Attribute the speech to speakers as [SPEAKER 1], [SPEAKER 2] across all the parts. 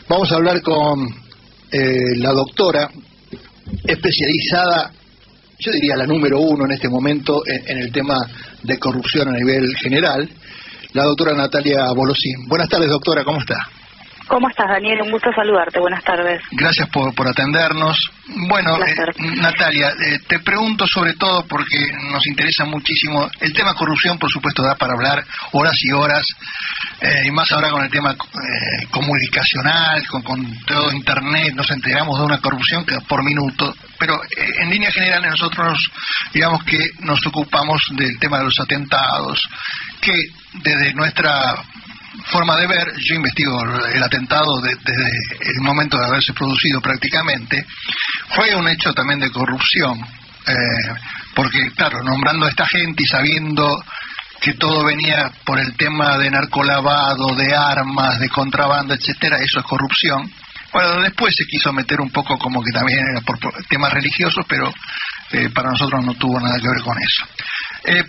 [SPEAKER 1] Vamos a hablar con la doctora especializada, yo diría la número uno en este momento en el tema de corrupción a nivel general, la doctora Natalia Bolosín. Buenas tardes, doctora, ¿cómo está?
[SPEAKER 2] ¿Cómo estás, Daniel? Un gusto saludarte. Buenas tardes.
[SPEAKER 1] Gracias por atendernos. Bueno, Natalia, te pregunto sobre todo porque nos interesa muchísimo. El tema corrupción, por supuesto, da para hablar horas y horas, y más ahora con el tema comunicacional, con todo Internet, nos enteramos de una corrupción que por minuto. Pero en líneas generales nosotros, digamos que nos ocupamos del tema de los atentados, que desde nuestra forma de ver, yo investigo el atentado desde el momento de haberse producido prácticamente, fue un hecho también de corrupción, porque claro, nombrando a esta gente y sabiendo que todo venía por el tema de narcolavado, de armas, de contrabando, etcétera, eso es corrupción. Bueno, después se quiso meter un poco como que también era por temas religiosos, pero para nosotros no tuvo nada que ver con eso.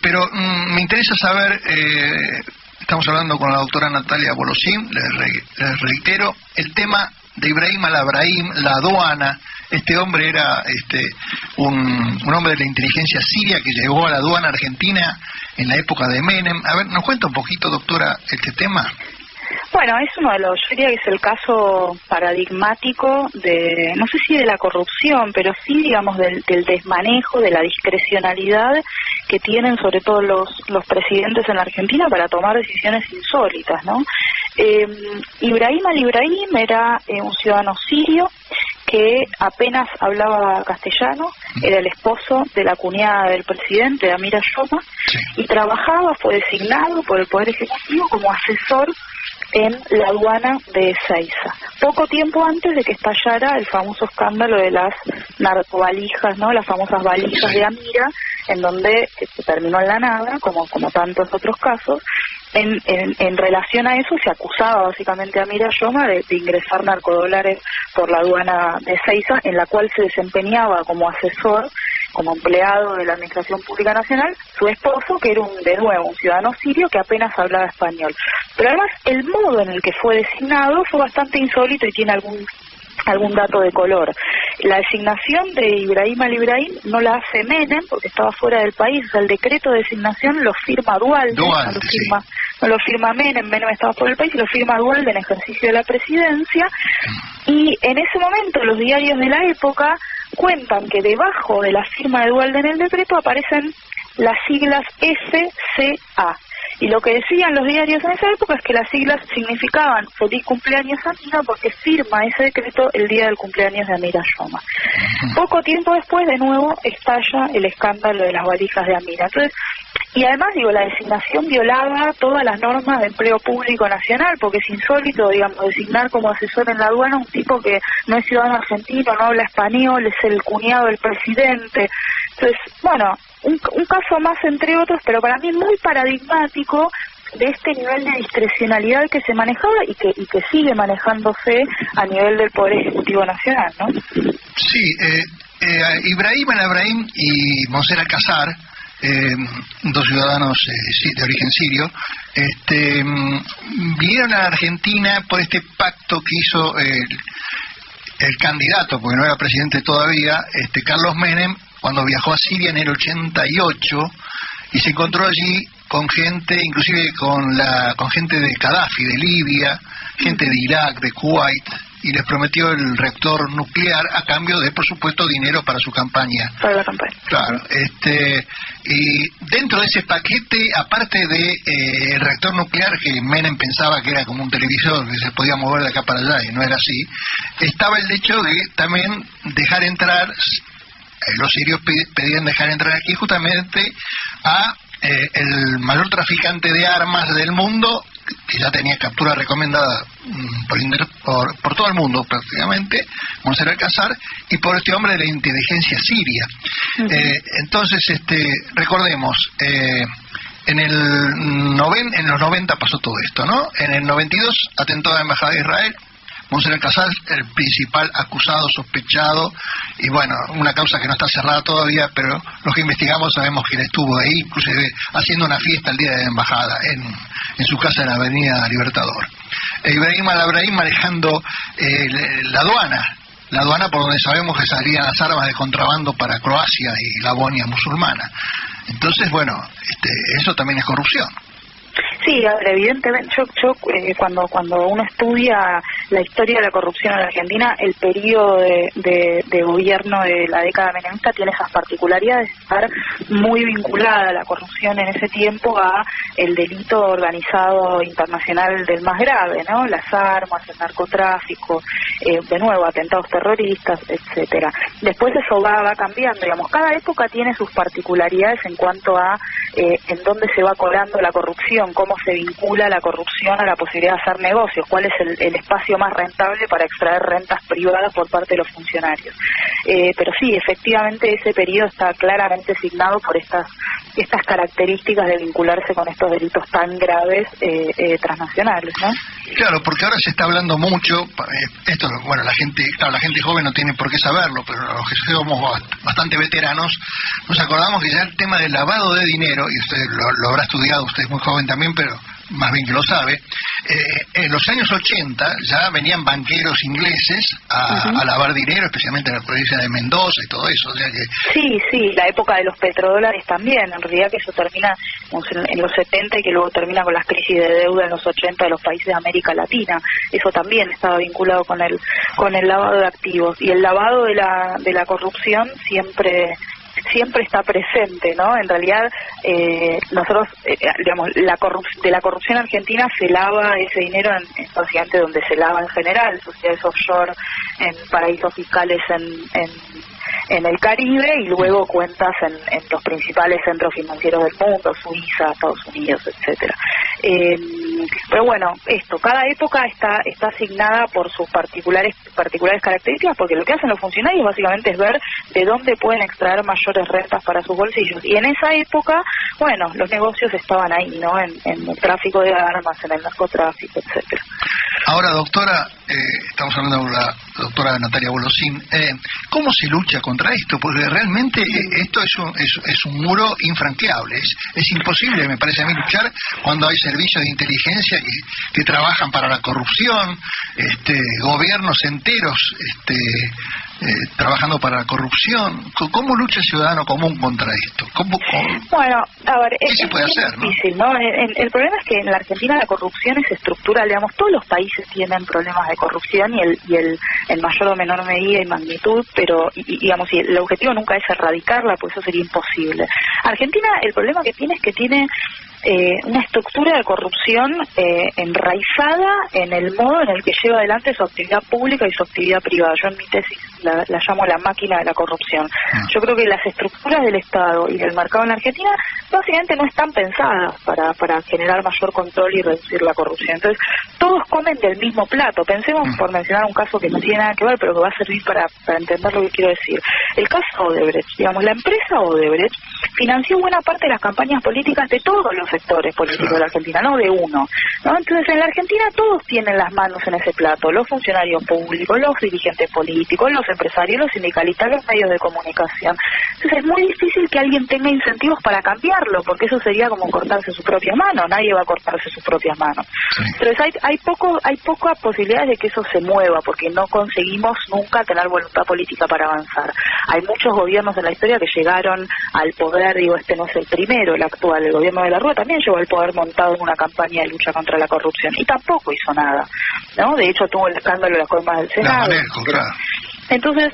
[SPEAKER 1] Pero me interesa saber, estamos hablando con la doctora Natalia Bolosín, les reitero, el tema de Ibrahim al-Abrahim, la aduana. Este hombre era un hombre de la inteligencia siria que llegó a la aduana argentina en la época de Menem. A ver, ¿nos cuenta un poquito, doctora, este tema?
[SPEAKER 2] Bueno, es uno de los, yo diría que es el caso paradigmático de, no sé si de la corrupción, pero sí, digamos, del desmanejo, de la discrecionalidad que tienen sobre todo los presidentes en la Argentina para tomar decisiones insólitas, ¿no? Ibrahim al-Ibrahim era un ciudadano sirio que apenas hablaba castellano, era el esposo de la cuñada del presidente, de Amira Yoma, y trabajaba, fue designado por el Poder Ejecutivo como asesor en la aduana de Ezeiza, poco tiempo antes de que estallara el famoso escándalo de las narcovalijas, ¿no? Las famosas valijas de Amira, en donde se terminó en la nada, como tantos otros casos. En relación a eso se acusaba básicamente a Amira Yoma de ingresar narcodólares por la aduana de Ezeiza, en la cual se desempeñaba como asesor, como empleado de la Administración Pública Nacional, su esposo, que era de nuevo un ciudadano sirio que apenas hablaba español. Pero además el modo en el que fue designado fue bastante insólito y tiene algún dato de color. La designación de Ibrahim al-Ibrahim no la hace Menem porque estaba fuera del país, o sea, el decreto de designación lo firma Duhalde, no lo firma Menem estaba fuera del país y lo firma Duhalde en ejercicio de la presidencia, y en ese momento los diarios de la época cuentan que debajo de la firma de Duhalde en el decreto aparecen las siglas FCA. Y lo que decían los diarios en esa época es que las siglas significaban feliz cumpleaños Amira porque firma ese decreto el día del cumpleaños de Amira Yoma. Poco tiempo después, de nuevo, estalla el escándalo de las valijas de Amira. Entonces, y además, la designación violaba todas las normas de empleo público nacional, porque es insólito, designar como asesor en la aduana un tipo que no es ciudadano argentino, no habla español, es el cuñado del presidente. Entonces, bueno, un caso más entre otros, pero para mí muy paradigmático de este nivel de discrecionalidad que se manejaba y que sigue manejándose a nivel del Poder Ejecutivo Nacional, ¿no? Sí,
[SPEAKER 1] Ibrahim al-Abrahim y Monser Alcázar, dos ciudadanos de origen sirio, vinieron a la Argentina por este pacto que hizo el candidato, porque no era presidente todavía, Carlos Menem, cuando viajó a Siria en el 88 y se encontró allí con gente, inclusive con gente de Gaddafi, de Libia, gente de Irak, de Kuwait, y les prometió el reactor nuclear a cambio de, por supuesto, dinero para su campaña.
[SPEAKER 2] Para la campaña.
[SPEAKER 1] Claro, y dentro de ese paquete, aparte de el reactor nuclear, que Menem pensaba que era como un televisor que se podía mover de acá para allá, y no era así, estaba el hecho de también dejar entrar, los sirios pedían dejar entrar aquí justamente a el mayor traficante de armas del mundo, que ya tenía captura recomendada por todo el mundo prácticamente, Monser Alcázar, y por este hombre de la inteligencia siria. Entonces, recordemos, en los 90 pasó todo esto, ¿no? En el 92 atentó a la Embajada de Israel, Monser Alcázar, el principal acusado, sospechado, y bueno, una causa que no está cerrada todavía, pero los que investigamos sabemos que él estuvo ahí, inclusive haciendo una fiesta el día de la embajada, en su casa en la Avenida Libertador. Ibrahim al-Abrahim manejando la aduana por donde sabemos que salían las armas de contrabando para Croacia y la Bosnia musulmana. Entonces, bueno, eso también es corrupción.
[SPEAKER 2] Sí, evidentemente, yo cuando uno estudia la historia de la corrupción en la Argentina, el periodo de gobierno de la década menemista tiene esas particularidades de estar muy vinculada a la corrupción en ese tiempo a el delito organizado internacional del más grave, ¿no? Las armas, el narcotráfico, de nuevo, atentados terroristas, etcétera. Después eso va cambiando, digamos, cada época tiene sus particularidades en cuanto a en dónde se va colando la corrupción, cómo se vincula la corrupción a la posibilidad de hacer negocios, cuál es el espacio más rentable para extraer rentas privadas por parte de los funcionarios. Pero sí, efectivamente ese periodo está claramente signado por estas características de vincularse con estos delitos tan graves transnacionales, ¿no?
[SPEAKER 1] Claro, porque ahora se está hablando mucho, esto, bueno, la gente joven no tiene por qué saberlo, pero los que somos bastante veteranos, nos acordamos que ya el tema del lavado de dinero, y usted lo habrá estudiado, usted es muy joven también, pero más bien que lo sabe, en los años 80 ya venían banqueros ingleses a lavar dinero, especialmente en la provincia de Mendoza y todo eso. O sea que...
[SPEAKER 2] Sí, la época de los petrodólares también, en realidad que eso termina en los 70 y que luego termina con las crisis de deuda en los 80 de los países de América Latina. Eso también estaba vinculado con el lavado de activos, y el lavado de la corrupción siempre está presente, ¿no? En realidad, nosotros, digamos, de la corrupción argentina se lava ese dinero básicamente donde se lava en general, sociedades offshore, en paraísos fiscales en el Caribe, y luego cuentas en los principales centros financieros del mundo, Suiza, Estados Unidos, etcétera. Pero bueno, cada época está asignada por sus particulares características, porque lo que hacen los funcionarios básicamente es ver de dónde pueden extraer mayores rentas para sus bolsillos, y en esa época, bueno, los negocios estaban ahí, ¿no? En el tráfico de armas, en el narcotráfico, etcétera.
[SPEAKER 1] Ahora, doctora, estamos hablando con la doctora Natalia Bolosín, ¿cómo se lucha contra esto? Porque realmente esto es un muro infranqueable, es imposible, me parece a mí, luchar cuando hay servicios de inteligencia que trabajan para la corrupción, gobiernos enteros trabajando para la corrupción. ¿Cómo lucha el ciudadano común contra esto?
[SPEAKER 2] Bueno, a ver,
[SPEAKER 1] ¿qué se puede hacer,
[SPEAKER 2] difícil, ¿no? El problema es que en la Argentina la corrupción es estructural, digamos, todos los países tienen problemas de corrupción y en mayor o menor medida y magnitud, pero digamos, y el objetivo nunca es erradicarla, pues eso sería imposible. Argentina, el problema que tiene es que tiene una estructura de corrupción enraizada en el modo en el que lleva adelante su actividad pública y su actividad privada. Yo en mi tesis la llamo la máquina de la corrupción. Yo creo que las estructuras del Estado y del mercado en la Argentina básicamente no están pensadas para generar mayor control y reducir la corrupción. Entonces, todos comen del mismo plato. Pensemos, por mencionar un caso que no tiene nada que ver, pero que va a servir para entender lo que quiero decir. El caso Odebrecht, digamos, la empresa Odebrecht financió buena parte de las campañas políticas de todos los sectores políticos de la Argentina, no de uno, ¿no? Entonces, en la Argentina todos tienen las manos en ese plato, los funcionarios públicos, los dirigentes políticos, los empresarios, los sindicalistas, los medios de comunicación. Entonces, es muy difícil que alguien tenga incentivos para cambiarlo, porque eso sería como cortarse su propia mano, nadie va a cortarse sus propias manos. Sí. Entonces, hay pocas posibilidades de que eso se mueva, porque no conseguimos nunca tener voluntad política para avanzar. Hay muchos gobiernos en la historia que llegaron al poder, digo, este no es el primero, el actual, el gobierno de la Rúa también llegó al poder montado en una campaña de lucha contra la corrupción, y tampoco hizo nada, ¿no? De hecho, tuvo el escándalo de las coimas del Senado. Entonces,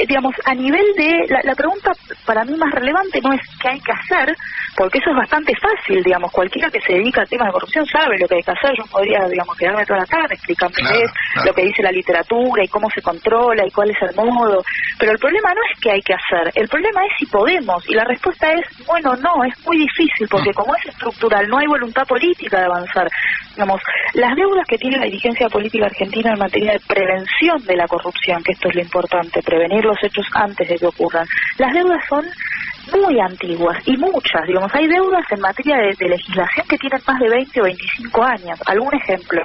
[SPEAKER 2] digamos, a nivel de... La pregunta para mí más relevante no es qué hay que hacer, porque eso es bastante fácil, digamos, cualquiera que se dedica a temas de corrupción sabe lo que hay que hacer. Yo podría, digamos, quedarme toda la tarde explicándoles lo que dice la literatura y cómo se controla y cuál es el modo, pero el problema no es qué hay que hacer, el problema es si podemos, y la respuesta es, bueno, no, es muy difícil, porque como es estructural, no hay voluntad política de avanzar. Digamos, las deudas que tiene la dirigencia política argentina en materia de prevención de la corrupción, que esto es lo importante, prevenir los hechos antes de que ocurran, las deudas son muy antiguas y muchas, digamos, hay deudas en materia de legislación que tienen más de 20 o 25 años. Algún ejemplo: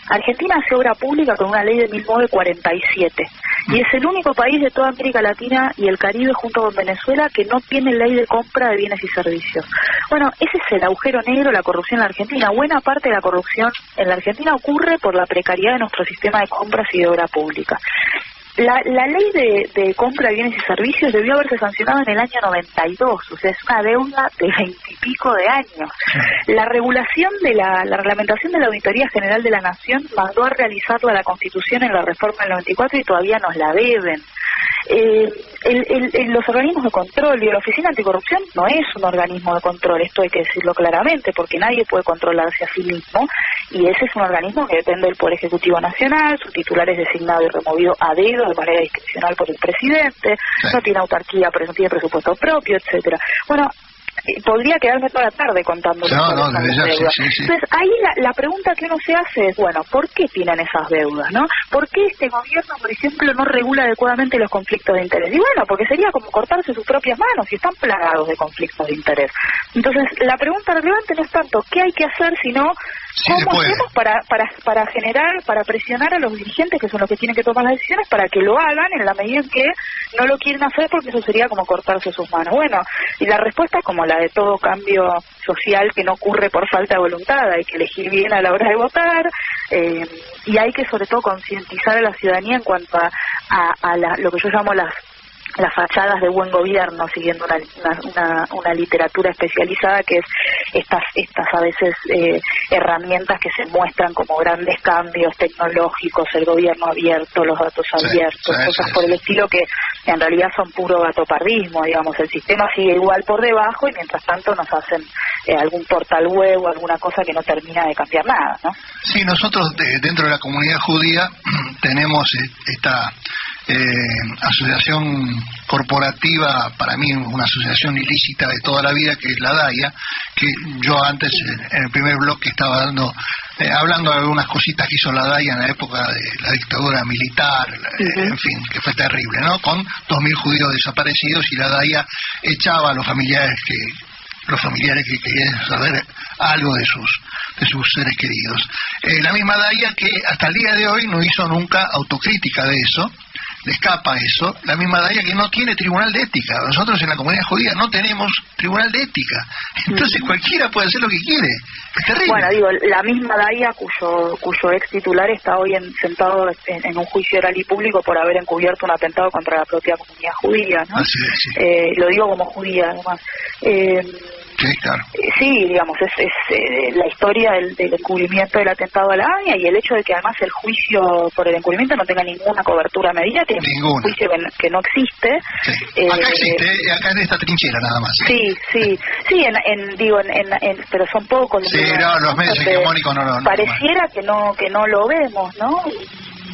[SPEAKER 2] Argentina hace obra pública con una ley de 1947. y es el único país de toda América Latina y el Caribe junto con Venezuela que no tiene ley de compra de bienes y servicios. Bueno, ese es el agujero negro, la corrupción en la Argentina. Buena parte de la corrupción en la Argentina ocurre por la precariedad de nuestro sistema de compras y de obra pública. La ley de compra de bienes y servicios debió haberse sancionado en el año 92, o sea, es una deuda de 20 y pico de años. La regulación de la reglamentación de la Auditoría General de la Nación mandó a realizarla la Constitución en la reforma del 94 y todavía nos la deben. Los organismos de control y la Oficina Anticorrupción no es un organismo de control, esto hay que decirlo claramente, porque nadie puede controlarse a sí mismo, y ese es un organismo que depende del Poder Ejecutivo Nacional, su titular es designado y removido a dedo de manera discrecional por el presidente, no tiene autarquía, pero no tiene presupuesto propio, etcétera. Bueno, podría quedarme toda la tarde contando
[SPEAKER 1] deudas. Sí.
[SPEAKER 2] Entonces, ahí la pregunta que uno se hace es, bueno, ¿por qué tienen esas deudas, no? ¿Por qué este gobierno, por ejemplo, no regula adecuadamente los conflictos de interés? Y bueno, porque sería como cortarse sus propias manos y están plagados de conflictos de interés. Entonces, la pregunta relevante no es tanto qué hay que hacer, sino cómo hacemos para generar, para presionar a los dirigentes, que son los que tienen que tomar las decisiones, para que lo hagan en la medida en que no lo quieren hacer, porque eso sería como cortarse sus manos. Bueno, y la respuesta es como la de todo cambio social que no ocurre por falta de voluntad, hay que elegir bien a la hora de votar, y hay que sobre todo concientizar a la ciudadanía en cuanto a lo que yo llamo las fachadas de buen gobierno, siguiendo una literatura especializada, que es estas a veces herramientas que se muestran como grandes cambios tecnológicos, el gobierno abierto, los datos abiertos, cosas por el estilo que en realidad son puro gatopardismo, digamos, el sistema sigue igual por debajo y mientras tanto nos hacen algún portal web o alguna cosa que no termina de cambiar nada, ¿no?
[SPEAKER 1] Sí, nosotros dentro de la comunidad judía tenemos esta asociación corporativa, para mí una asociación ilícita de toda la vida, que es la DAIA, que yo antes en el primer bloque estaba hablando de algunas cositas que hizo la DAIA en la época de la dictadura militar, en fin, que fue terrible, ¿no? Con 2.000 judíos desaparecidos, y la DAIA echaba a los familiares que querían saber algo de sus seres queridos. La misma DAIA que hasta el día de hoy no hizo nunca autocrítica de eso, le escapa eso, la misma DAIA que no tiene tribunal de ética. Nosotros en la comunidad judía no tenemos tribunal de ética, entonces cualquiera puede hacer lo que quiere. Es terrible.
[SPEAKER 2] Bueno, digo, la misma DAIA cuyo ex titular está hoy sentado en un juicio oral y público por haber encubierto un atentado contra la propia comunidad judía, ¿no?
[SPEAKER 1] Así es, sí.
[SPEAKER 2] Lo digo como judía, además.
[SPEAKER 1] Sí, claro.
[SPEAKER 2] Sí, digamos, es la historia del encubrimiento del atentado a la AMIA, y el hecho de que además el juicio por el encubrimiento no tenga ninguna cobertura mediática,
[SPEAKER 1] ninguna.
[SPEAKER 2] Un juicio que no existe.
[SPEAKER 1] Sí. Acá existe, acá en esta trinchera nada más.
[SPEAKER 2] Sí, pero son pocos.
[SPEAKER 1] Sí, los medios hegemónicos no.
[SPEAKER 2] Pareciera que no lo vemos, ¿no?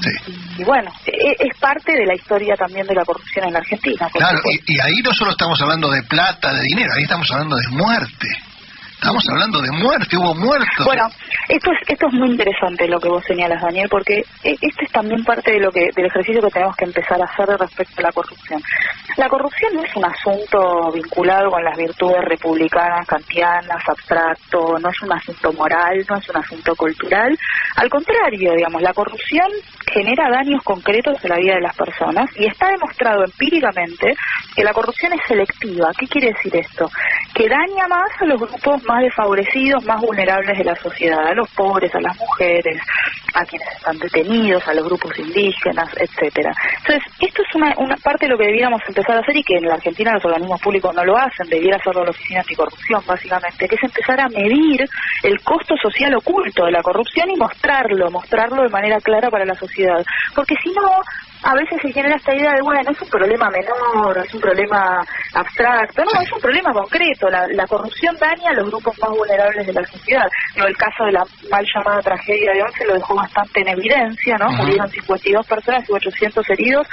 [SPEAKER 1] Sí.
[SPEAKER 2] Y bueno, es parte de la historia también de la corrupción en la Argentina.
[SPEAKER 1] Claro, y ahí no solo estamos hablando de plata, de dinero, ahí estamos hablando de muerte. Estamos hablando de muerte, hubo muertos.
[SPEAKER 2] Bueno, esto es muy interesante lo que vos señalas, Daniel, porque este es también parte de del ejercicio que tenemos que empezar a hacer respecto a la corrupción. La corrupción no es un asunto vinculado con las virtudes republicanas, kantianas, abstracto, no es un asunto moral, no es un asunto cultural. Al contrario, digamos, la corrupción genera daños concretos en la vida de las personas, y está demostrado empíricamente que la corrupción es selectiva. ¿Qué quiere decir esto? Que daña más a los grupos más desfavorecidos, más vulnerables de la sociedad, a los pobres, a las mujeres, a quienes están detenidos, a los grupos indígenas, etcétera. Entonces, esto es una parte de lo que debiéramos empezar a hacer, y que en la Argentina los organismos públicos no lo hacen, debiera hacerlo la Oficina Anticorrupción, básicamente, que es empezar a medir el costo social oculto de la corrupción y mostrarlo de manera clara para la sociedad. Porque si no, a veces se genera esta idea de, bueno, es un problema menor, es un problema abstracto. No, es un problema concreto. La corrupción daña a los grupos más vulnerables de la sociedad. El caso de la mal llamada tragedia de Once lo dejó bastante en evidencia, ¿no? Murieron 52 personas y 800 heridos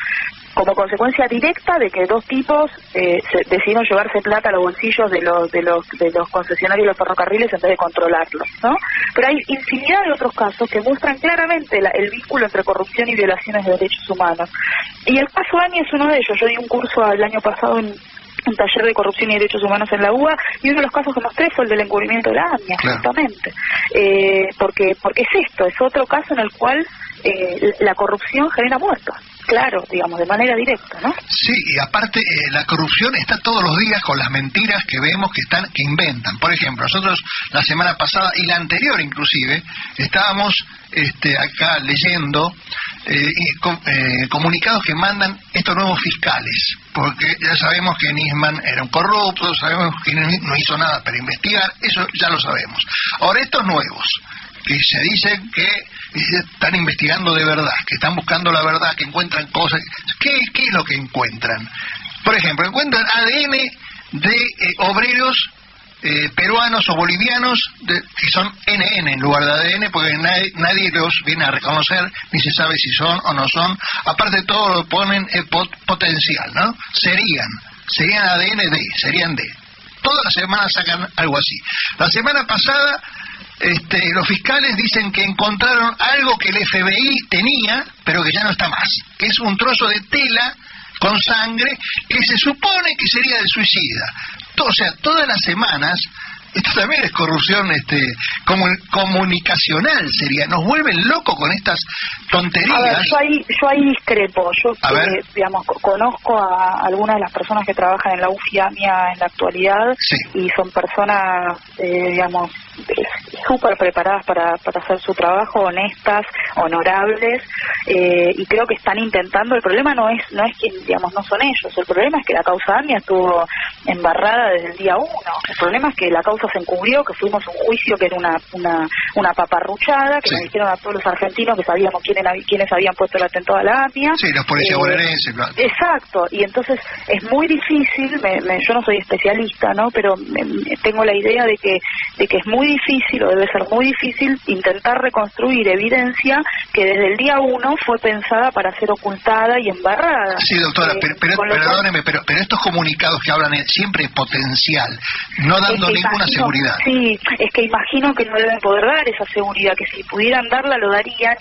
[SPEAKER 2] como consecuencia directa de que dos tipos decidieron llevarse plata a los bolsillos de los concesionarios de los ferrocarriles en vez de controlarlos, ¿no? Pero hay infinidad de otros casos que muestran claramente el vínculo entre corrupción y violaciones de derechos humanos. Y el caso AMIA es uno de ellos. Yo di un curso el año pasado en un taller de corrupción y derechos humanos en la UBA, y uno de los casos que mostré fue el del encubrimiento de la AMIA, claro. Justamente. Porque es esto, es otro caso en el cual la corrupción genera muertos. Claro, digamos, de manera directa, ¿no?
[SPEAKER 1] Sí, y aparte la corrupción está todos los días con las mentiras que vemos que inventan. Por ejemplo, nosotros la semana pasada y la anterior inclusive estábamos acá leyendo comunicados que mandan estos nuevos fiscales, porque ya sabemos que Nisman era un corrupto, sabemos que no hizo nada para investigar, eso ya lo sabemos. Ahora estos nuevos, que se dicen que están investigando de verdad, que están buscando la verdad, que encuentran cosas. ¿Qué es lo que encuentran? Por ejemplo, encuentran ADN de obreros peruanos o bolivianos que son NN en lugar de ADN, porque nadie los viene a reconocer, ni se sabe si son o no son. Aparte de todo lo ponen potencial, ¿no? Serían ADN D, serían D. Todas las semanas sacan algo así. La semana pasada los fiscales dicen que encontraron algo que el FBI tenía, pero que ya no está más, que es un trozo de tela con sangre que se supone que sería del suicida. O sea, todas las semanas, esto también es corrupción comunicacional, sería. Nos vuelven locos con estas tonterías.
[SPEAKER 2] A ver, yo ahí discrepo. Yo, digamos, conozco a algunas de las personas que trabajan en la UFIAMIA en la actualidad, sí, y son personas, digamos, súper preparadas para hacer su trabajo, honestas, honorables, y creo que están intentando. El problema no es que, digamos, no son ellos. El problema es que la causa AMIA estuvo embarrada desde el día 1. El problema es que la causa se encubrió, que fuimos a un juicio que era una paparruchada, que, sí, nos dijeron a todos los argentinos que sabíamos quiénes habían puesto el atentado a la AMIA.
[SPEAKER 1] Sí, los policías bonaerenses, claro.
[SPEAKER 2] Exacto, y entonces es muy difícil, yo no soy especialista, ¿no? Pero tengo la idea de que es muy difícil, o debe ser muy difícil, intentar reconstruir evidencia que desde el día 1 fue pensada para ser ocultada y embarrada.
[SPEAKER 1] Sí, doctora, perdóneme, pero estos comunicados que hablan siempre potencial, no dando ninguna seguridad.
[SPEAKER 2] Sí, es que imagino que no deben poder dar esa seguridad, que si pudieran darla lo darían.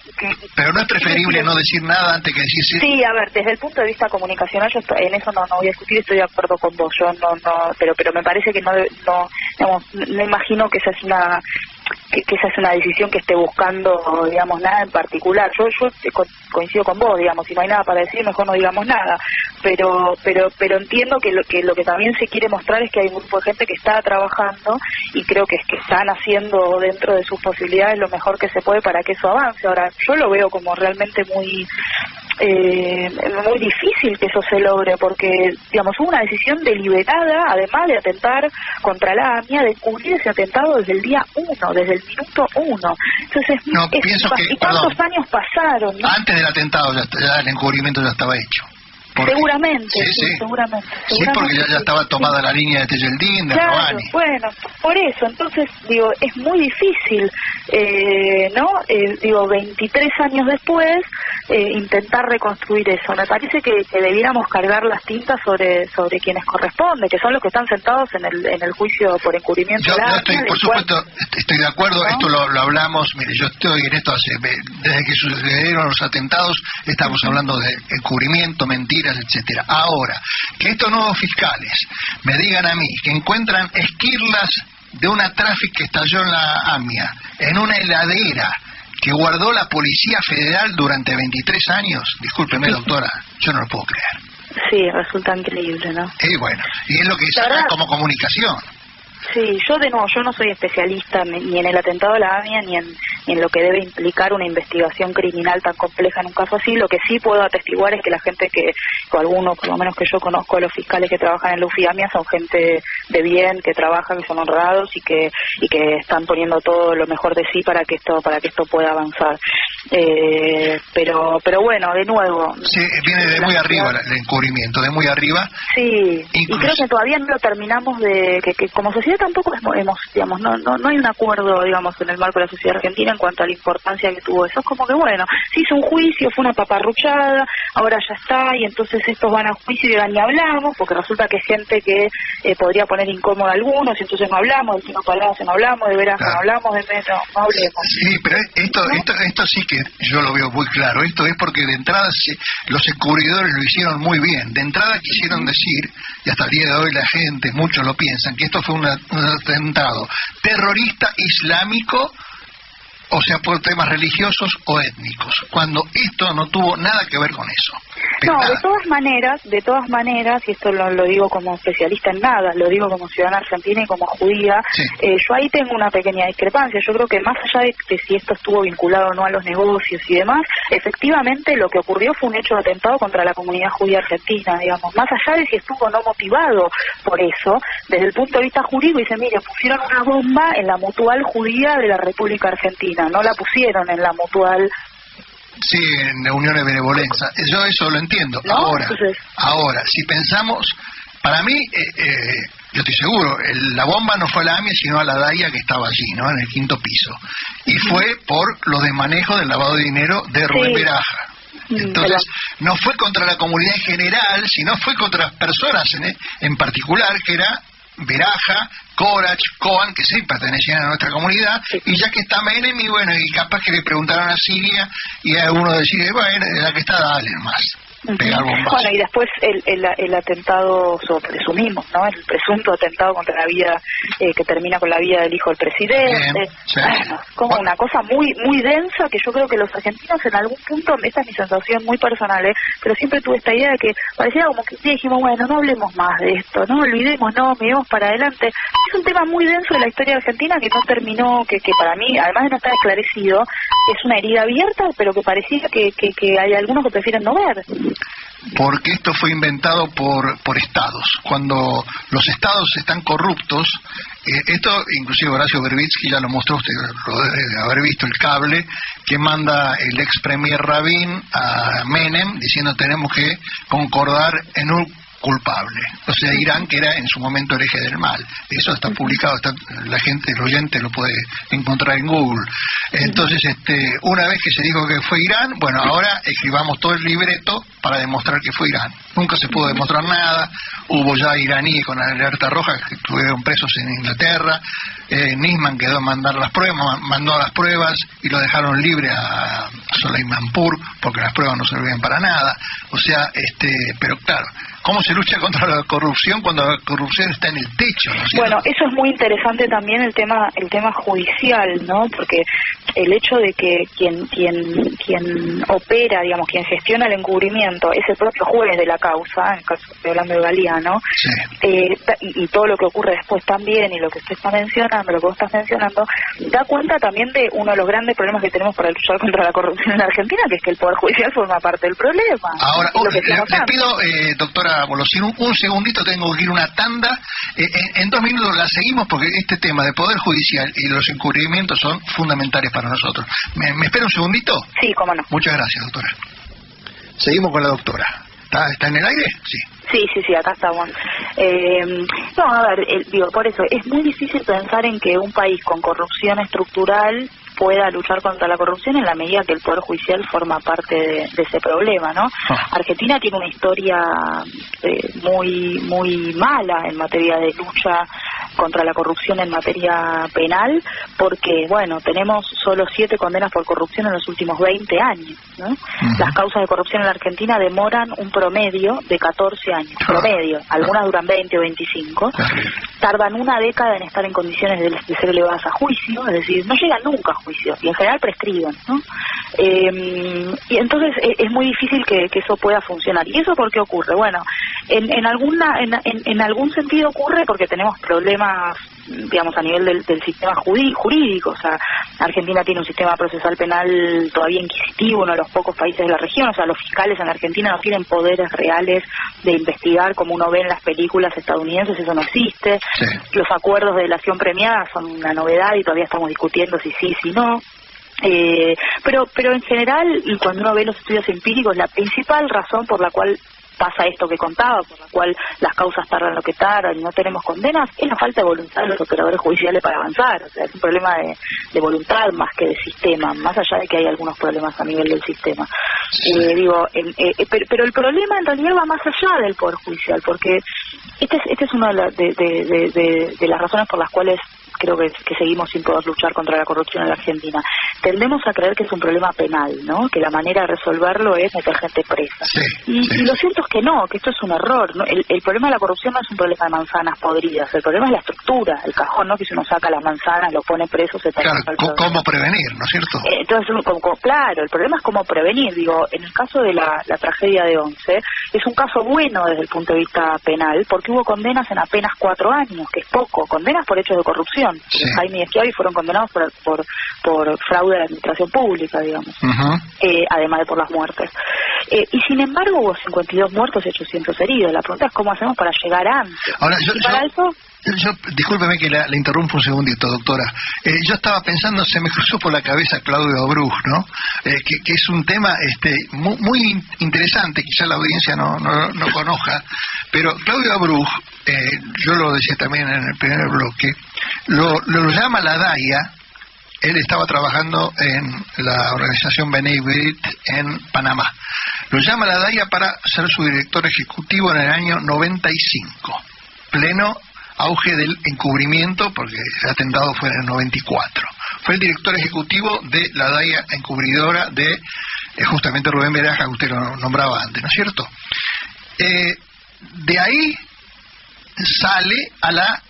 [SPEAKER 1] Pero no es preferible no decir nada antes que decir sí.
[SPEAKER 2] Sí, a ver, desde el punto de vista comunicacional, yo en eso no voy a discutir, estoy de acuerdo con vos. Yo pero me parece que no imagino que esa es una decisión que esté buscando, digamos, nada en particular. Yo coincido con vos, digamos, si no hay nada para decir, mejor no digamos nada. Pero entiendo que lo que también se quiere mostrar es que hay un grupo de gente que está trabajando, y creo que están haciendo dentro de sus posibilidades lo mejor que se puede para que eso avance. Ahora, yo lo veo como realmente muy difícil que eso se logre, porque, digamos, hubo una decisión deliberada, además de atentar contra la AMIA, de cubrir ese atentado desde el día 1, desde el minuto 1. Entonces, ¿y cuántos años pasaron, ¿no?
[SPEAKER 1] Antes del atentado ya el encubrimiento ya estaba hecho.
[SPEAKER 2] Seguramente,
[SPEAKER 1] sí.
[SPEAKER 2] Seguramente.
[SPEAKER 1] Sí, porque ya estaba tomada la línea de Tejeldín, de Rouhani.
[SPEAKER 2] Bueno, por eso, entonces, digo, es muy difícil, ¿no? 23 años después, intentar reconstruir eso. Me parece que debiéramos cargar las tintas sobre quienes corresponde, que son los que están sentados en el juicio por encubrimiento.
[SPEAKER 1] Por supuesto, estoy de acuerdo, ¿no? Esto lo hablamos, mire, yo estoy en esto desde que sucedieron los atentados, estamos hablando de encubrimiento, mentiras, etcétera. Ahora, que estos nuevos fiscales me digan a mí que encuentran esquirlas de una tráfico que estalló en la AMIA, en una heladera que guardó la Policía Federal durante 23 años, discúlpeme, doctora, yo no lo puedo creer.
[SPEAKER 2] Sí, resulta increíble, ¿no?
[SPEAKER 1] Bueno, y es lo que saca como comunicación.
[SPEAKER 2] Sí, yo no soy especialista ni en el atentado de la AMIA ni en lo que debe implicar una investigación criminal tan compleja en un caso así. Lo que sí puedo atestiguar es que la gente o algunos, por lo menos que yo conozco, los fiscales que trabajan en la UFIAMIA son gente de bien, que trabajan, que son honrados y que están poniendo todo lo mejor de sí para que esto pueda avanzar. Pero bueno, de nuevo.
[SPEAKER 1] Sí, viene de muy arriba el encubrimiento, de muy arriba.
[SPEAKER 2] Sí, incluso. Y creo que todavía no lo terminamos que como sociedad tampoco hemos, digamos, no hay un acuerdo, digamos, en el marco de la sociedad argentina en cuanto a la importancia que tuvo eso. Es como que, bueno, se hizo un juicio, fue una paparruchada, ahora ya está, y entonces estos van a juicio y ni hablamos, porque resulta que es gente que podría poner incómoda a algunos, y entonces no hablamos, de Tino Palacio no hablamos, de Veras no hablamos, de Metro no hablemos.
[SPEAKER 1] Sí, pero esto sí que yo lo veo muy claro. Esto es porque de entrada los encubridores lo hicieron muy bien. De entrada quisieron decir, y hasta el día de hoy la gente, muchos lo piensan, que esto fue un atentado terrorista islámico, o sea, por temas religiosos o étnicos, cuando esto no tuvo nada que ver con eso.
[SPEAKER 2] No, de todas maneras, y esto lo digo como especialista en nada, lo digo como ciudadana argentina y como judía, yo ahí tengo una pequeña discrepancia. Yo creo que más allá de si esto estuvo vinculado o no a los negocios y demás, efectivamente lo que ocurrió fue un hecho de atentado contra la comunidad judía argentina, digamos, más allá de si estuvo o no motivado por eso, desde el punto de vista jurídico, dice, mire, pusieron una bomba en la mutual judía de la República Argentina, no la pusieron en la mutual.
[SPEAKER 1] Sí, en uniones de benevolencia. Yo eso lo entiendo.
[SPEAKER 2] ¿No?
[SPEAKER 1] Ahora, si pensamos, para mí, yo estoy seguro, la bomba no fue a la AMIA, sino a la DAIA que estaba allí, ¿no? En el 5º piso. Y fue por los desmanejos del lavado de dinero de Rubén Beraja. Entonces, no fue contra la comunidad en general, sino fue contra las personas en particular, que era Beraja, Korach, Cohen, que sí pertenecían a nuestra comunidad, y ya que está Menem, y bueno, y capaz que le preguntaron a Siria, y a uno decide, bueno, la que está, dale más.
[SPEAKER 2] Bueno, y después el atentado, presumimos, ¿no? El presunto atentado contra la vida, que termina con la vida del hijo del presidente. Bueno, como una cosa muy muy densa, que yo creo que los argentinos en algún punto, esta es mi sensación muy personal, pero siempre tuve esta idea de que parecía como que dijimos, bueno, no hablemos más de esto, no olvidemos, no, miremos para adelante. Es un tema muy denso de la historia argentina que no terminó, que para mí, además de no estar esclarecido, es una herida abierta, pero que parecía que hay algunos que prefieren no ver.
[SPEAKER 1] Porque esto fue inventado por estados. Cuando los estados están corruptos, esto inclusive Horacio Verbitsky ya lo mostró, usted lo debe haber visto, el cable que manda el ex premier Rabin a Menem diciendo tenemos que concordar en un culpable, o sea, Irán, que era en su momento el eje del mal. Eso está publicado, la gente, el oyente lo puede encontrar en Google. Entonces, una vez que se dijo que fue Irán, bueno, ahora escribamos todo el libreto para demostrar que fue Irán. Nunca se pudo demostrar nada. Hubo ya iraníes con la alerta roja que estuvieron presos en Inglaterra. Nisman quedó en mandar las pruebas, mandó las pruebas y lo dejaron libre a Soleimanpur porque las pruebas no servían para nada. O sea, pero claro, ¿cómo se lucha contra la corrupción cuando la corrupción está en el techo? ¿No es cierto?
[SPEAKER 2] Bueno, eso es muy interesante también el tema judicial, ¿no? Porque el hecho de que quien opera, digamos, quien gestiona el encubrimiento es el propio juez de la causa, en el caso estoy hablando de Galeano, y todo lo que ocurre después también, y lo que usted está mencionando, lo que vos estás mencionando, da cuenta también de uno de los grandes problemas que tenemos para luchar contra la corrupción en Argentina, que es que el Poder Judicial forma parte del problema.
[SPEAKER 1] Ahora, le pido, doctora Bolosín, un segundito, tengo que ir una tanda. En 2 minutos la seguimos porque este tema de Poder Judicial y los encubrimientos son fundamentales para nosotros. ¿Me espera un segundito?
[SPEAKER 2] Sí, cómo no.
[SPEAKER 1] Muchas gracias, doctora. Seguimos con la doctora. ¿Está en el aire? Sí.
[SPEAKER 2] Sí, acá estamos. No, a ver, digo, por eso, es muy difícil pensar en que un país con corrupción estructural pueda luchar contra la corrupción en la medida que el Poder Judicial forma parte de ese problema, ¿no? Argentina tiene una historia muy muy mala en materia de lucha contra la corrupción en materia penal, porque, bueno, tenemos solo 7 condenas por corrupción en los últimos 20 años, ¿no? Las causas de corrupción en la Argentina demoran un promedio de 14 años, promedio, algunas duran 20 o 25, tardan una década en estar en condiciones de ser elevadas a juicio, es decir, no llegan nunca a juicio, y en general prescriben, ¿no? Y entonces es muy difícil que eso pueda funcionar. ¿Y eso por qué ocurre? Bueno, en algún sentido ocurre porque tenemos problemas, digamos, a nivel del sistema jurídico. O sea, Argentina tiene un sistema procesal penal todavía inquisitivo, uno de los pocos países de la región. O sea, los fiscales en Argentina no tienen poderes reales de investigar como uno ve en las películas estadounidenses, eso no existe. Los acuerdos de delación premiada son una novedad y todavía estamos discutiendo si sí, si no. Pero en general, y cuando uno ve los estudios empíricos, la principal razón por la cual pasa esto que contaba, por la cual las causas tardan lo que tardan y no tenemos condenas, es la falta de voluntad de los operadores judiciales para avanzar. O sea, es un problema de voluntad más que de sistema, más allá de que hay algunos problemas a nivel del sistema. Pero el problema en realidad va más allá del Poder Judicial, porque este es una de las razones por las cuales creo que seguimos sin poder luchar contra la corrupción en la Argentina. Tendemos a creer que es un problema penal, ¿no? Que la manera de resolverlo es meter gente presa. Y lo cierto es que no, que esto es un error, ¿no? El problema de la corrupción no es un problema de manzanas podridas, el problema es la estructura, el cajón, ¿no? Que si uno saca las manzanas, lo pone preso, se termina.
[SPEAKER 1] Claro, ¿cómo prevenir, no es cierto?
[SPEAKER 2] Entonces, claro, el problema es cómo prevenir. Digo, en el caso de la tragedia de Once, es un caso bueno desde el punto de vista penal, porque hubo condenas en apenas 4 años, que es poco, condenas por hechos de corrupción. Jaime y Schiavi fueron condenados por fraude a la administración pública, digamos, además de por las muertes. Y sin embargo hubo 52 muertos y 800 heridos. La pregunta es cómo hacemos para llegar antes.
[SPEAKER 1] Ahora, discúlpeme que la interrumpo un segundito, doctora. Yo estaba pensando, se me cruzó por la cabeza Claudio Abruj, ¿no? Que es un tema muy interesante, quizá la audiencia no conozca, pero Claudio Abruj, yo lo decía también en el primer bloque, lo llama la DAIA. Él estaba trabajando en la organización B'nai B'rith en Panamá. Lo llama la DAIA para ser su director ejecutivo en el año 95. Pleno auge del encubrimiento, porque el atentado fue en el 94. Fue el director ejecutivo de la DAIA encubridora de justamente Rubén Beraja, que usted lo nombraba antes, ¿no es cierto? De ahí sale a la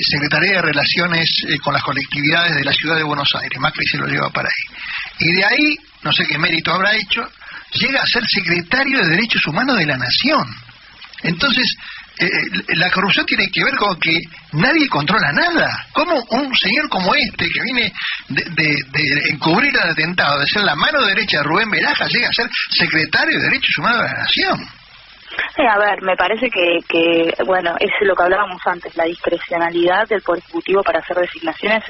[SPEAKER 1] Secretaría de Relaciones con las colectividades de la ciudad de Buenos Aires. Macri se lo lleva para ahí. Y de ahí, no sé qué mérito habrá hecho, llega a ser secretario de Derechos Humanos de la Nación. Entonces, la corrupción tiene que ver con que nadie controla nada. ¿Cómo un señor como este, que viene de encubrir el atentado, de ser la mano derecha de Rubén Beraja, llega a ser secretario de Derechos Humanos de la Nación?
[SPEAKER 2] A ver, me parece que bueno, es lo que hablábamos antes, la discrecionalidad del Poder Ejecutivo para hacer designaciones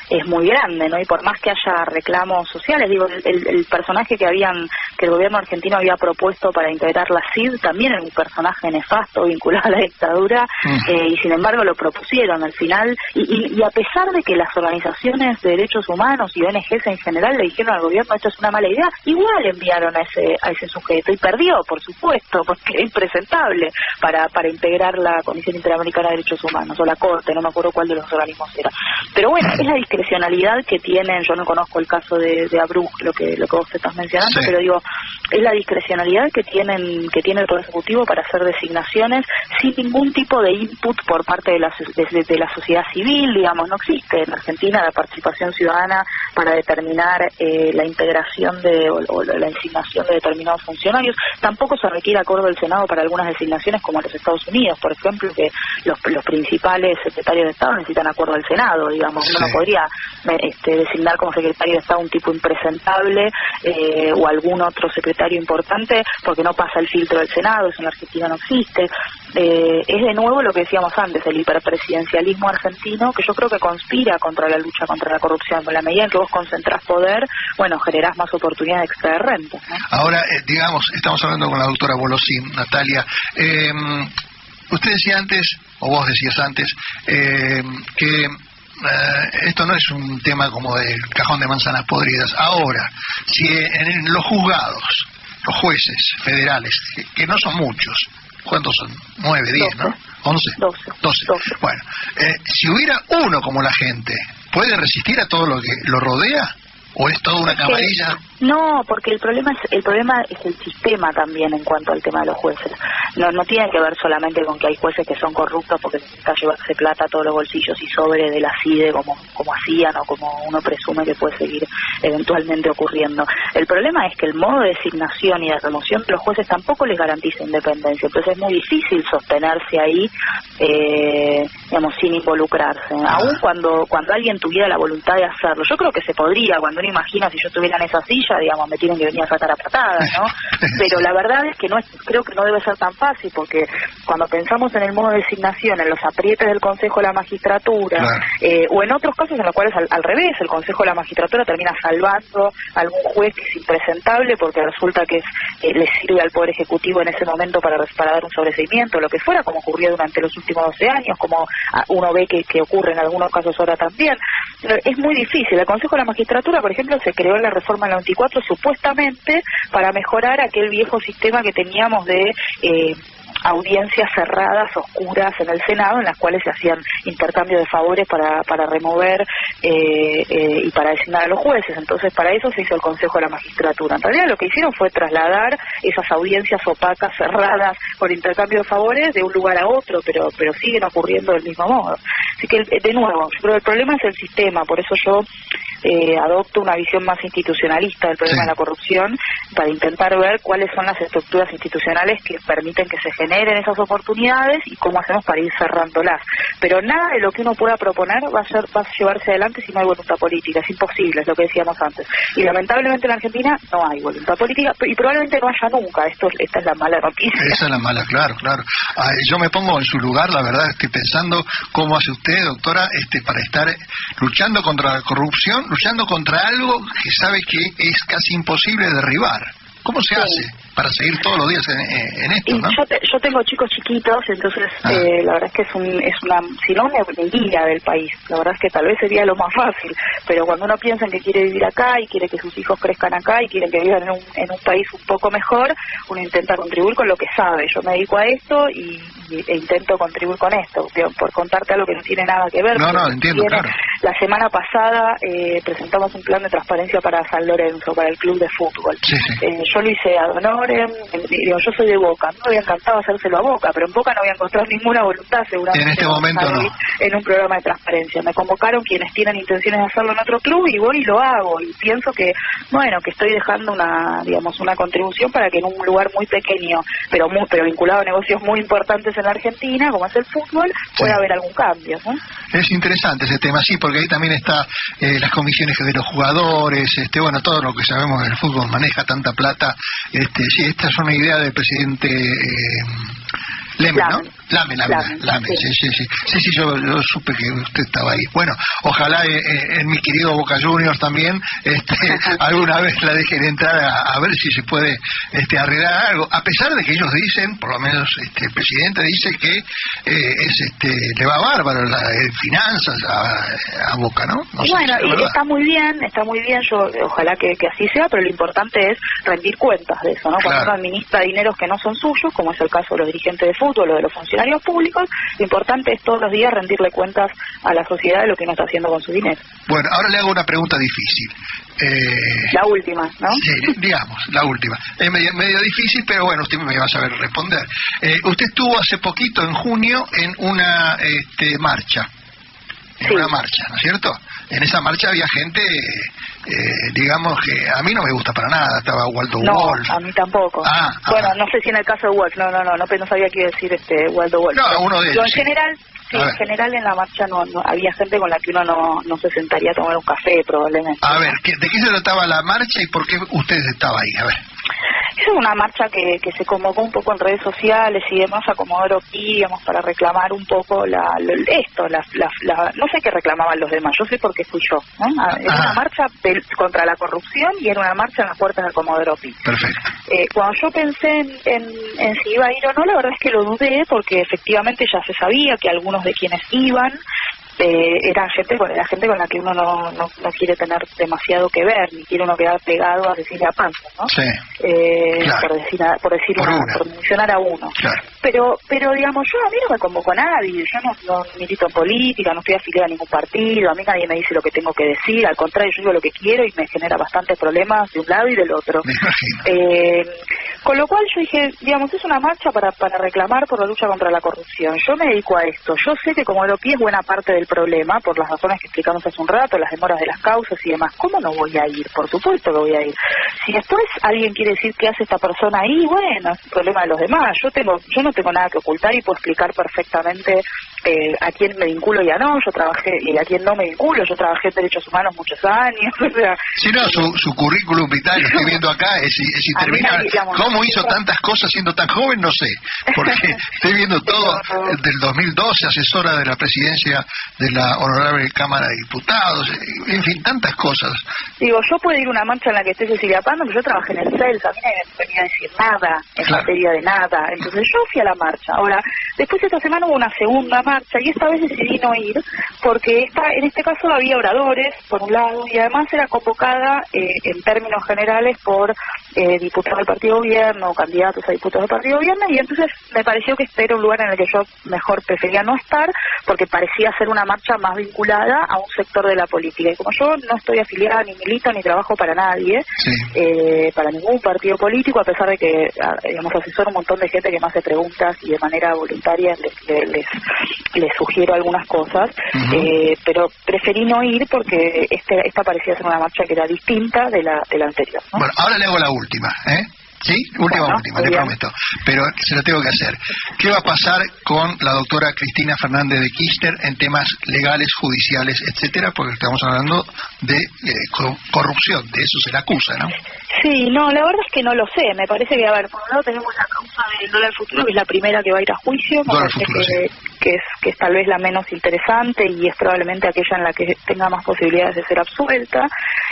[SPEAKER 2] es muy grande, ¿no? Y por más que haya reclamos sociales, digo, el personaje que el gobierno argentino había propuesto para integrar la CID también era un personaje nefasto vinculado a la dictadura, y sin embargo lo propusieron al final, y a pesar de que las organizaciones de derechos humanos y ONGs en general le dijeron al gobierno esto es una mala idea, igual enviaron a ese sujeto, y perdió, por supuesto, porque era impresentable para integrar la Comisión Interamericana de Derechos Humanos, o la Corte, no me acuerdo cuál de los organismos era. Pero bueno, es la discrecionalidad que tienen, yo no conozco el caso de Abruj, lo que vos estás mencionando, pero digo, es la discrecionalidad que tiene el Poder Ejecutivo para hacer designaciones sin ningún tipo de input por parte de la sociedad civil, digamos, no existe en Argentina la participación ciudadana para determinar la integración o la designación de determinados funcionarios. Tampoco se requiere acuerdo del Senado para algunas designaciones como en los Estados Unidos, por ejemplo, que los principales secretarios de Estado necesitan acuerdo del Senado, digamos. Uno no podría designar como secretario de Estado un tipo impresentable o algún otro secretario importante porque no pasa el filtro del Senado, eso en Argentina no existe. Es de nuevo lo que decíamos antes, el hiperpresidencialismo argentino, que yo creo que conspira contra la lucha contra la corrupción. En la medida en que vos concentrás poder, bueno, generás más oportunidades de extraer renta, ¿no? Ahora,
[SPEAKER 1] digamos, estamos hablando con la doctora Bolosín, Natalia. Usted decía antes, o vos decías antes, que esto no es un tema como del cajón de manzanas podridas. Ahora, si en los juzgados, los jueces federales, que no son muchos, ¿cuántos son? 9, 10, 12, ¿no? 11, 12. Bueno, si hubiera uno como la gente, ¿puede resistir a todo lo que lo rodea? ¿O es toda una camarilla?
[SPEAKER 2] No, porque el problema es el sistema también en cuanto al tema de los jueces. No tiene que ver solamente con que hay jueces que son corruptos porque necesitan llevarse plata a todos los bolsillos y sobre de la CIDE como hacían o como uno presume que puede seguir eventualmente ocurriendo. El problema es que el modo de designación y de remoción de los jueces tampoco les garantiza independencia. Entonces es muy difícil sostenerse ahí, digamos, sin involucrarse. Aún cuando alguien tuviera la voluntad de hacerlo. Yo creo que se podría, cuando uno imagina si yo estuviera en esa silla, digamos, me tienen que venir a sacar a patadas, ¿no? Pero la verdad es que creo que no debe ser tan fácil, porque cuando pensamos en el modo de designación, en los aprietes del Consejo de la Magistratura, o en otros casos en los cuales al revés, el Consejo de la Magistratura termina salvando a algún juez que es impresentable porque resulta que le sirve al Poder Ejecutivo en ese momento para dar un sobreseimiento, lo que fuera, como ocurrió durante los últimos 12 años, como uno ve que ocurre en algunos casos ahora también. Es muy difícil. El Consejo de la Magistratura, por ejemplo, se creó en la reforma del 94 supuestamente para mejorar aquel viejo sistema que teníamos de audiencias cerradas, oscuras en el Senado, en las cuales se hacían intercambios de favores para remover y para designar a los jueces. Entonces, para eso se hizo el Consejo de la Magistratura. En realidad, lo que hicieron fue trasladar esas audiencias opacas, cerradas, por intercambio de favores, de un lugar a otro, pero siguen ocurriendo del mismo modo. Así que, de nuevo, yo creo que el problema es el sistema, por eso yo adopto una visión más institucionalista del problema de la corrupción, para intentar ver cuáles son las estructuras institucionales que permiten que se generen esas oportunidades y cómo hacemos para ir cerrándolas. Pero nada de lo que uno pueda proponer va a llevarse adelante si no hay voluntad política. Es imposible, es lo que decíamos antes. Y lamentablemente en Argentina no hay voluntad política y probablemente no haya nunca. Esta es la mala noticia.
[SPEAKER 1] Esa es la mala, claro. Yo me pongo en su lugar, la verdad, estoy pensando cómo hace usted, doctora, para estar luchando contra la corrupción, luchando contra algo que sabe que es casi imposible derribar. ¿Cómo se hace para seguir todos los días en esto, ¿no?
[SPEAKER 2] Yo tengo chicos chiquitos, entonces la verdad es que es una si no una guía del país. La verdad es que tal vez sería lo más fácil, pero cuando uno piensa en que quiere vivir acá y quiere que sus hijos crezcan acá y quieren que vivan en un país un poco mejor, uno intenta contribuir con lo que sabe. Yo me dedico a esto e intento contribuir con esto, por contarte algo que no tiene nada que ver.
[SPEAKER 1] No, entiendo, claro.
[SPEAKER 2] La semana pasada presentamos un plan de transparencia para San Lorenzo, para el club de fútbol.
[SPEAKER 1] Sí.
[SPEAKER 2] Yo lo hice ad honorem, yo soy de Boca, me había encantado hacérselo a Boca, pero en Boca no voy a encontrar ninguna voluntad seguramente.
[SPEAKER 1] En este momento no.
[SPEAKER 2] En un programa de transparencia. Me convocaron quienes tienen intenciones de hacerlo en otro club y voy y lo hago. Y pienso que estoy dejando una contribución para que en un lugar muy pequeño, pero vinculado a negocios muy importantes en la Argentina, como es el fútbol, pueda haber algún cambio, ¿no?
[SPEAKER 1] Es interesante ese tema, sí, porque ahí también está las comisiones de los jugadores, todo lo que sabemos del fútbol maneja tanta plata. Sí, esta es una idea del presidente Leme, ¿no? Lame. Sí, yo supe que usted estaba ahí. Bueno, ojalá en mi querido Boca Juniors también alguna vez la dejen entrar a ver si se puede arreglar algo, a pesar de que ellos dicen, por lo menos el presidente dice que le va bárbaro finanzas a Boca, ¿no?
[SPEAKER 2] Y está muy bien, yo ojalá que así sea, pero lo importante es rendir cuentas de eso, ¿no? Cuando uno administra dineros que no son suyos, como es el caso de los dirigentes de fútbol o de los funcionarios públicos, lo importante es todos los días rendirle cuentas a la sociedad de lo que uno está haciendo con su dinero.
[SPEAKER 1] Bueno, ahora le hago una pregunta difícil.
[SPEAKER 2] La última, ¿no?
[SPEAKER 1] Sí, digamos, la última. Es medio difícil, pero bueno, usted me va a saber responder. Usted estuvo hace poquito, en junio, en una marcha. Una marcha, ¿no es cierto? En esa marcha había gente, digamos que a mí no me gusta para nada. Estaba Waldo Wolf.
[SPEAKER 2] No, a mí tampoco. No sé si en el caso de Wolf, no sabía qué decir Waldo Wolf.
[SPEAKER 1] No, uno de ellos.
[SPEAKER 2] En general en la marcha no había gente con la que uno no se sentaría a tomar un café probablemente.
[SPEAKER 1] A ver, ¿de qué se trataba la marcha y por qué usted estaba ahí? A ver.
[SPEAKER 2] Es una marcha que se convocó un poco en redes sociales y demás a Comodoro Pi, digamos, para reclamar un poco no sé qué reclamaban los demás, yo sé por qué fui yo, ¿no? Era una marcha contra la corrupción y era una marcha en las puertas del Comodoro Pi.
[SPEAKER 1] Perfecto.
[SPEAKER 2] Cuando yo pensé en si iba a ir o no, la verdad es que lo dudé, porque efectivamente ya se sabía que algunos de quienes iban era gente con la que uno no quiere tener demasiado que ver, ni quiere uno quedar pegado a Cecilia Panza, ¿no?
[SPEAKER 1] Sí. Claro.
[SPEAKER 2] por mencionar a uno.
[SPEAKER 1] Claro.
[SPEAKER 2] Pero digamos, a mí no me convocó nadie, yo no milito en política, no estoy afiliada a ningún partido, a mí nadie me dice lo que tengo que decir, al contrario, yo digo lo que quiero y me genera bastantes problemas de un lado y del otro.
[SPEAKER 1] Me imagino.
[SPEAKER 2] Con lo cual yo dije, digamos, es una marcha para reclamar por la lucha contra la corrupción. Yo me dedico a esto. Yo sé que Comodoro Pi es buena parte del problema, por las razones que explicamos hace un rato, las demoras de las causas y demás. ¿Cómo no voy a ir? Por supuesto que voy a ir. Si después alguien quiere decir qué hace esta persona ahí, bueno, es el problema de los demás. Yo no tengo nada que ocultar y puedo explicar perfectamente a quién me vinculo y a no. Yo trabajé, y a quién no me vinculo. Yo trabajé en derechos humanos muchos años. O sea,
[SPEAKER 1] si no, su currículum vital, estoy viendo acá, es interminable. ¿Cómo hizo tantas cosas siendo tan joven? No sé, porque estoy viendo todo del 2012, asesora de la presidencia de la Honorable Cámara de Diputados, en fin, tantas cosas.
[SPEAKER 2] Digo, yo puedo ir a una marcha en la que esté Cecilia Pando, pero yo trabajé en el CELS, a mí nadie me venía a decir nada en materia de nada, entonces yo fui a la marcha. Ahora, después esta semana hubo una segunda marcha y esta vez decidí no ir, porque en este caso había oradores, por un lado, y además era convocada en términos generales por diputados del partido de gobierno, candidatos a diputados del partido de gobierno, y entonces me pareció que este era un lugar en el que yo mejor prefería no estar, porque parecía ser una marcha más vinculada a un sector de la política. Y como yo no estoy afiliada, ni milito, ni trabajo para nadie, para ningún partido político, a pesar de que, digamos, asesoro un montón de gente que me hace preguntas y de manera voluntaria les sugiero algunas cosas, pero preferí no ir porque esta parecía ser una marcha que era distinta de la anterior, ¿no?
[SPEAKER 1] Bueno, ahora le hago la última, ¿sí? Última, le prometo. Pero se lo tengo que hacer. ¿Qué va a pasar con la doctora Cristina Fernández de Kirchner en temas legales, judiciales, etcétera? Porque estamos hablando de corrupción, de eso se la acusa, ¿no?
[SPEAKER 2] Sí, no, la verdad es que no lo sé. Me parece que, a ver, por un lado tenemos la causa del dólar futuro, que es la primera que va a ir a juicio, que es tal vez la menos interesante y es probablemente aquella en la que tenga más posibilidades de ser absuelta,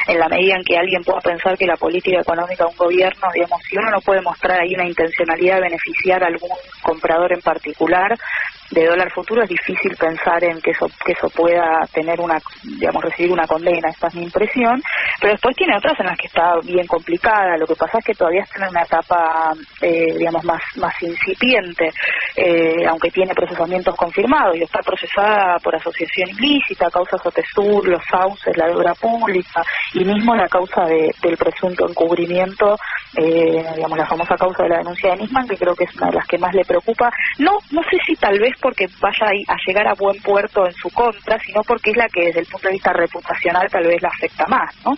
[SPEAKER 2] en la medida en que alguien pueda pensar que la política económica de un gobierno, digamos, si uno no puede mostrar ahí una intencionalidad de beneficiar a algún comprador en particular de dólar futuro, es difícil pensar en que eso pueda tener recibir una condena. Esta es mi impresión, pero después tiene otras en las que está bien complicada. Lo que pasa es que todavía está en una etapa más incipiente, aunque tiene procesamientos confirmados, y está procesada por asociación ilícita, causa Sotesur, los sauces, la deuda pública, y mismo la causa del presunto encubrimiento, la famosa causa de la denuncia de Nisman, que creo que es una de las que más le preocupa. No sé si tal vez porque vaya a llegar a buen puerto en su contra, sino porque es la que desde el punto de vista reputacional tal vez la afecta más, ¿no?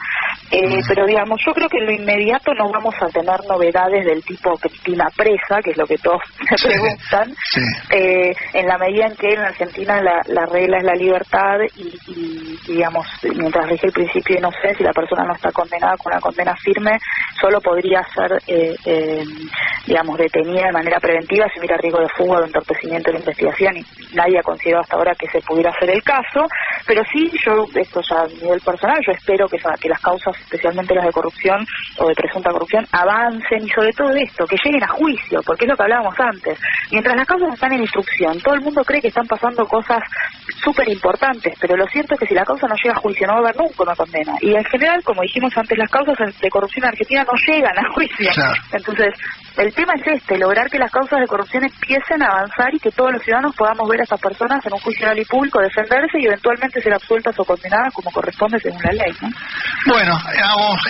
[SPEAKER 2] Pero digamos, yo creo que en lo inmediato no vamos a tener novedades del tipo Cristina presa, que es lo que todos me preguntan, en la medida en que en Argentina la regla es la libertad y digamos, mientras rige el principio de inocencia, si la persona no está condenada con una condena firme, solo podría ser detenida de manera preventiva si hubiera riesgo de fuga o de entorpecimiento de la investigación, y nadie ha considerado hasta ahora que se pudiera hacer el caso. Pero sí, esto ya a nivel personal, yo espero que las causas, especialmente las de corrupción o de presunta corrupción, avancen, y sobre todo esto, que lleguen a juicio, porque es lo que hablábamos antes. Mientras las causas están en instrucción, todo el mundo cree que están pasando cosas súper importantes, pero lo cierto es que si la causa no llega a juicio no va a haber nunca una condena. Y en general, como dijimos antes, las causas de corrupción en Argentina no llegan a juicio. Claro. Entonces, el tema es lograr que las causas de corrupción empiecen a avanzar y que todos los ciudadanos podamos ver a esas personas en un juicio oral y público, defenderse y eventualmente ser absueltas o condenadas como corresponde según la ley, ¿no? Bueno,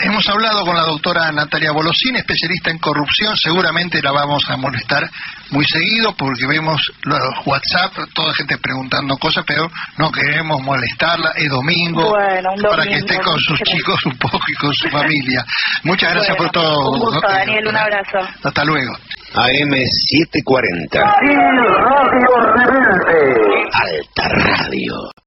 [SPEAKER 1] hemos hablado con la doctora Natalia Bolosín, especialista en corrupción. Seguramente la vamos a molestar muy seguido porque vemos los WhatsApp, toda gente preguntando cosas, pero no queremos molestarla. Es domingo, para que esté con sus chicos un poco y con su familia. Muchas gracias por todo.
[SPEAKER 2] Un gusto, Daniel, un abrazo.
[SPEAKER 1] Hasta luego.
[SPEAKER 3] AM 740.
[SPEAKER 4] Radio Rebelde.
[SPEAKER 3] Alta Radio.